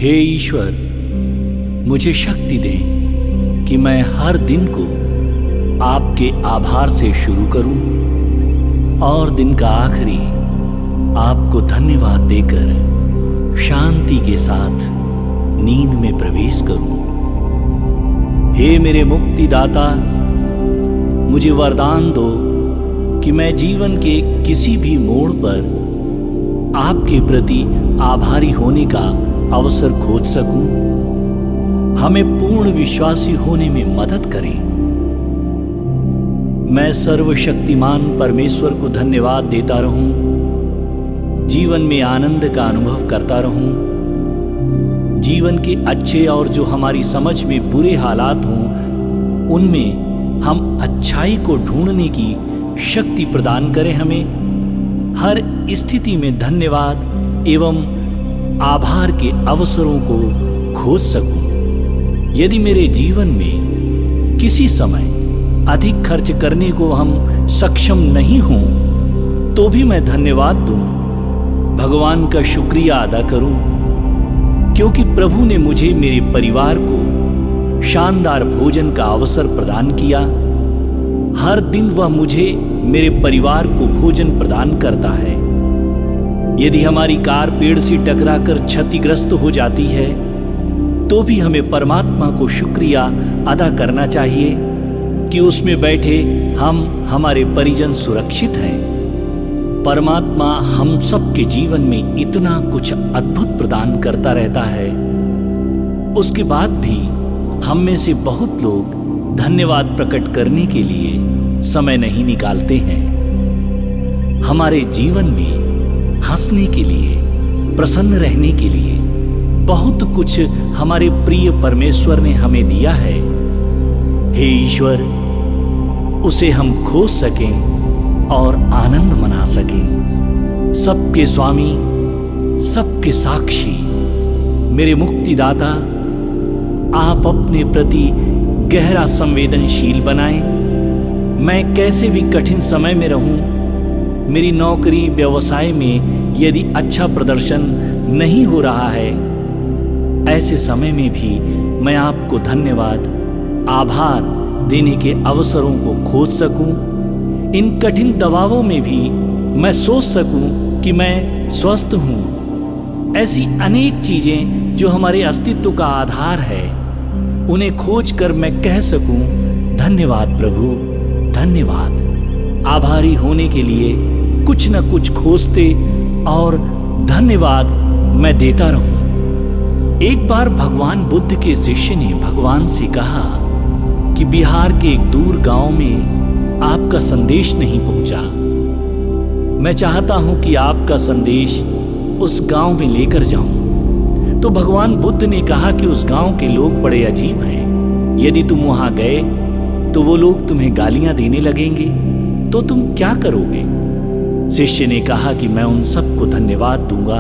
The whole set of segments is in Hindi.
हे ईश्वर, मुझे शक्ति दें कि मैं हर दिन को आपके आभार से शुरू करूं और दिन का आखिरी आपको धन्यवाद देकर शांति के साथ नींद में प्रवेश करूं। हे मेरे मुक्तिदाता, मुझे वरदान दो कि मैं जीवन के किसी भी मोड़ पर आपके प्रति आभारी होने का अवसर खोज सकूं। हमें पूर्ण विश्वासी होने में मदद करें। मैं सर्वशक्तिमान परमेश्वर को धन्यवाद देता रहूं, जीवन में आनंद का अनुभव करता रहूं। जीवन के अच्छे और जो हमारी समझ में बुरे हालात हों, उनमें हम अच्छाई को ढूंढने की शक्ति प्रदान करें। हमें हर स्थिति में धन्यवाद एवं आभार के अवसरों को खोज सकूं। यदि मेरे जीवन में किसी समय अधिक खर्च करने को हम सक्षम नहीं हों, तो भी मैं धन्यवाद दूं, भगवान का शुक्रिया अदा करूं, क्योंकि प्रभु ने मुझे मेरे परिवार को शानदार भोजन का अवसर प्रदान किया। हर दिन वह मुझे मेरे परिवार को भोजन प्रदान करता है। यदि हमारी कार पेड़ से टकराकर क्षतिग्रस्त हो जाती है, तो भी हमें परमात्मा को शुक्रिया अदा करना चाहिए कि उसमें बैठे हमारे परिजन सुरक्षित हैं। परमात्मा हम सबके जीवन में इतना कुछ अद्भुत प्रदान करता रहता है, उसके बाद भी हम में से बहुत लोग धन्यवाद प्रकट करने के लिए समय नहीं निकालते हैं। हमारे जीवन में हंसने के लिए, प्रसन्न रहने के लिए बहुत कुछ हमारे प्रिय परमेश्वर ने हमें दिया है। हे ईश्वर, उसे हम खोज सकें और आनंद मना सकें। सबके स्वामी, सबके साक्षी, मेरे मुक्तिदाता, आप अपने प्रति गहरा संवेदनशील बनाएं। मैं कैसे भी कठिन समय में रहूं, मेरी नौकरी व्यवसाय में यदि अच्छा प्रदर्शन नहीं हो रहा है, ऐसे समय में भी मैं आपको धन्यवाद, आभार देने के अवसरों को खोज सकूं। इन कठिन दबावों में भी मैं सोच सकूं कि मैं स्वस्थ हूं। ऐसी अनेक चीजें जो हमारे अस्तित्व का आधार है, उन्हें खोज कर मैं कह सकूं, धन्यवाद प्रभु, धन्यवाद। आभारी होने के लिए कुछ न कुछ खोजते और धन्यवाद मैं देता रहूं। एक बार भगवान बुद्ध के शिष्य ने भगवान से कहा कि बिहार के एक दूर गांव में आपका संदेश नहीं पहुंचा। मैं चाहता हूं कि आपका संदेश उस गांव में लेकर जाऊं। तो भगवान बुद्ध ने कहा कि उस गांव के लोग बड़े अजीब हैं। यदि तुम वहां गए तो वो लोग तुम्हें गालियां देने लगेंगे, तो तुम क्या करोगे? शिष्य ने कहा कि मैं उन सबको धन्यवाद दूंगा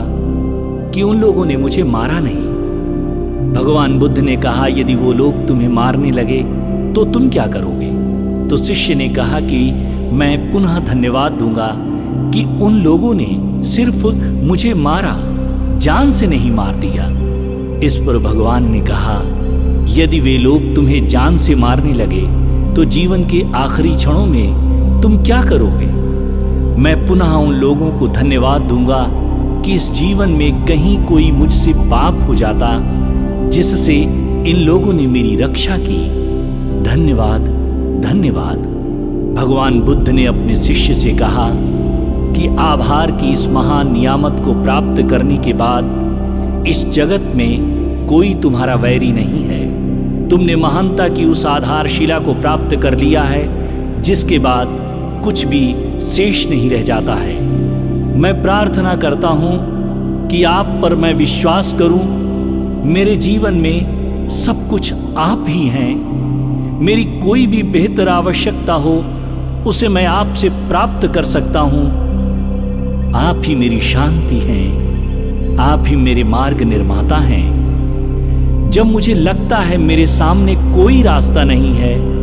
कि उन लोगों ने मुझे मारा नहीं। भगवान बुद्ध ने कहा, यदि वो लोग तुम्हें मारने लगे तो तुम क्या करोगे? तो शिष्य ने कहा कि मैं पुनः धन्यवाद दूंगा कि उन लोगों ने सिर्फ मुझे मारा, जान से नहीं मार दिया। इस पर भगवान ने कहा, यदि वे लोग तुम्हें जान से मारने लगे तो जीवन के आखिरी क्षणों में तुम क्या करोगे? मैं पुनः उन लोगों को धन्यवाद दूंगा कि इस जीवन में कहीं कोई मुझसे पाप हो जाता जिससे इन लोगों ने मेरी रक्षा की। धन्यवाद, धन्यवाद। भगवान बुद्ध ने अपने शिष्य से कहा कि आभार की इस महान नियामत को प्राप्त करने के बाद इस जगत में कोई तुम्हारा वैरी नहीं है। तुमने महानता की उस आधारशिला को प्राप्त कर लिया है जिसके बाद कुछ भी शेष नहीं रह जाता है। मैं प्रार्थना करता हूं कि आप पर मैं विश्वास करूं। मेरे जीवन में सब कुछ आप ही हैं। मेरी कोई भी बेहतर आवश्यकता हो उसे मैं आपसे प्राप्त कर सकता हूं। आप ही मेरी शांति हैं। आप ही मेरे मार्ग निर्माता हैं। जब मुझे लगता है मेरे सामने कोई रास्ता नहीं है,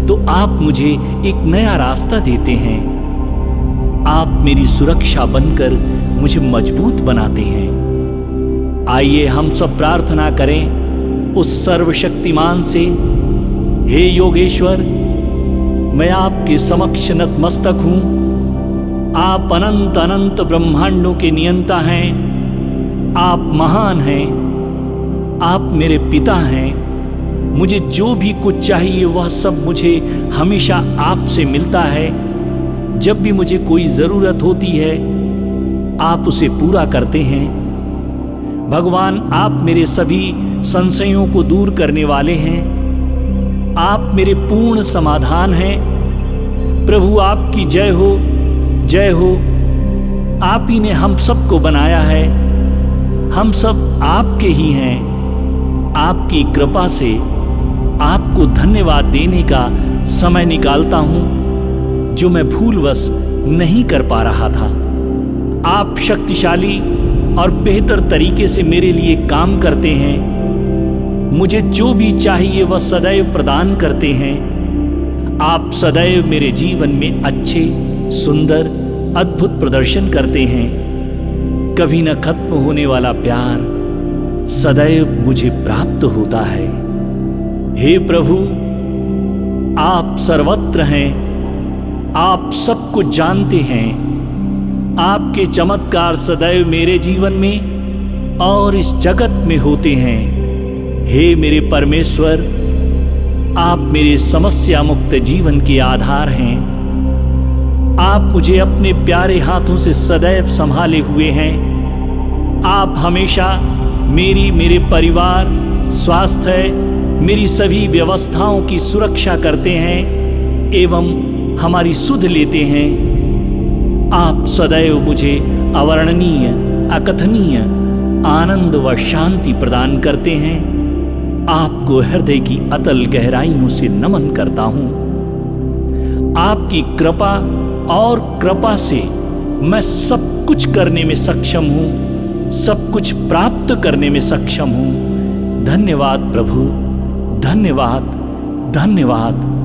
तो आप मुझे एक नया रास्ता देते हैं। आप मेरी सुरक्षा बनकर मुझे मजबूत बनाते हैं। आइए हम सब प्रार्थना करें उस सर्वशक्तिमान से। हे योगेश्वर, मैं आपके समक्ष नतमस्तक हूँ। आप अनंत अनंत ब्रह्मांडों के नियंता हैं। आप महान हैं। आप मेरे पिता हैं। मुझे जो भी कुछ चाहिए वह सब मुझे हमेशा आपसे मिलता है। जब भी मुझे कोई ज़रूरत होती है आप उसे पूरा करते हैं। भगवान, आप मेरे सभी संशयों को दूर करने वाले हैं। आप मेरे पूर्ण समाधान हैं। प्रभु, आपकी जय हो, जय हो। आप ही ने हम सबको बनाया है। हम सब आपके ही हैं। आपकी कृपा से आपको धन्यवाद देने का समय निकालता हूं जो मैं भूलवश नहीं कर पा रहा था। आप शक्तिशाली और बेहतर तरीके से मेरे लिए काम करते हैं। मुझे जो भी चाहिए वह सदैव प्रदान करते हैं। आप सदैव मेरे जीवन में अच्छे, सुंदर, अद्भुत प्रदर्शन करते हैं। कभी न खत्म होने वाला प्यार सदैव मुझे प्राप्त होता है। हे प्रभु, आप सर्वत्र हैं। आप सब कुछ जानते हैं। आपके चमत्कार सदैव मेरे जीवन में और इस जगत में होते हैं। हे मेरे परमेश्वर, आप मेरे समस्या मुक्त जीवन के आधार हैं। आप मुझे अपने प्यारे हाथों से सदैव संभाले हुए हैं। आप हमेशा मेरे परिवार, स्वास्थ्य, मेरी सभी व्यवस्थाओं की सुरक्षा करते हैं एवं हमारी सुध लेते हैं। आप सदैव मुझे अवर्णनीय, अकथनीय आनंद व शांति प्रदान करते हैं। आपको हृदय की अतल गहराइयों से नमन करता हूं। आपकी कृपा और कृपा से मैं सब कुछ करने में सक्षम हूं, सब कुछ प्राप्त करने में सक्षम हूं। धन्यवाद प्रभु, धन्यवाद, धन्यवाद।